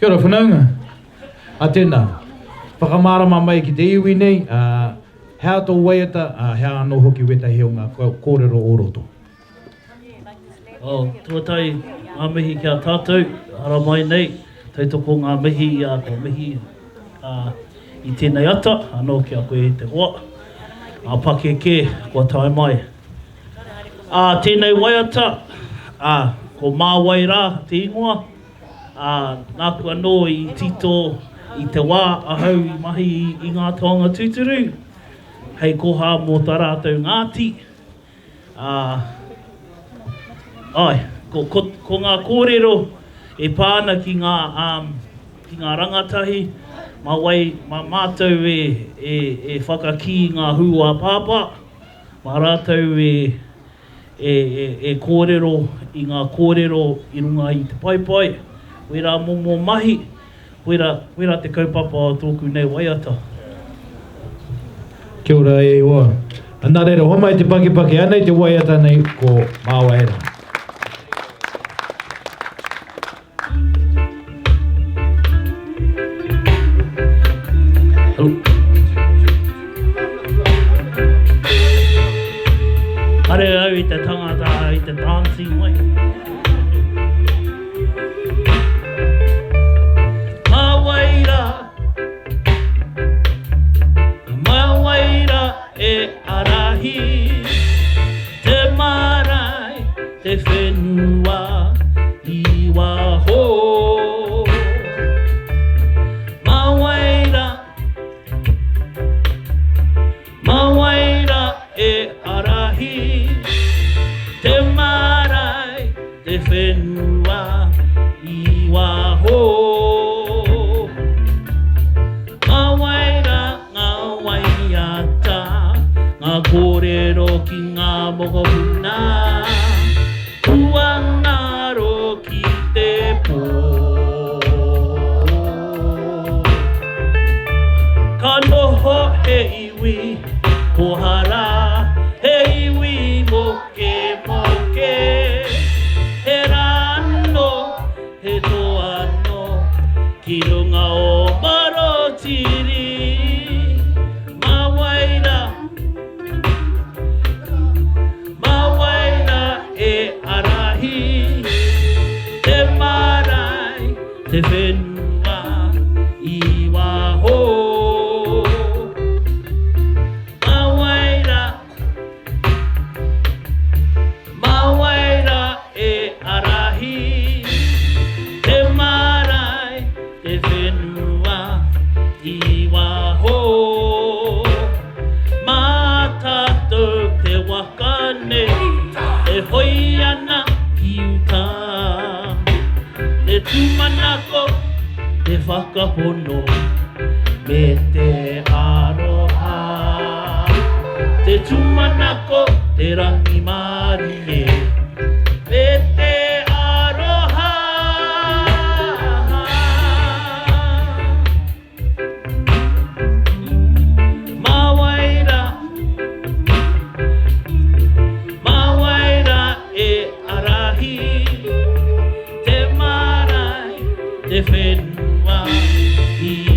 Kia ora whanaunga. A tēnā, whakamārama mai ki te iwi nei, hea tō waiata, hea anō hoki weta heo ngā kōrero o roto. Tuatai, ngā mihi kia tātou, ara mai nei, tautoko ngā mihi ko mihi i tēnei ata, anō kia koe te hoa, a pakeke, kua tae mai. Tēnei waiata, ko māwai rā te ingoa, nāku anō i tito i te wā ahau i mahi i ngā taonga tūturu, hei koha mō tā rātou Ngāti. Ko ngā kōrero e pāna ki ngā rangatahi, mā mātou e whakaki ngā hua pāpā, mā rātou e kōrero i ngā kōrero i runga i te paipai, wera momo mahi, wera te kaupapa o tōku nei waiata. Kia ora e oa. Nā reira, hoa mai te pakipaki anei te waiata nei ko Māwaira. Hare au i te tangata, i te dancing mai. Māwaira e arahi, te marae, te whenua i waho. Māwaira e arahi, te marae, te whenua i waho. Ngā kōrero ki ngā mokopuna, ua ngaro ki te pō. Ka noho he iwi pohara, he iwi moke moke, he rano, he toano, ki runga o marotiri. Te whenua i waho. Māwaira e arahi, te marae, te whenua i waho. Mā tātou te wakane, e hoi ana ki uta. Te tūmanako, te whakapono, me te aroha. Te tūmanako, te rangi marie, me te aroha. Māwaira e arahi, te whenua i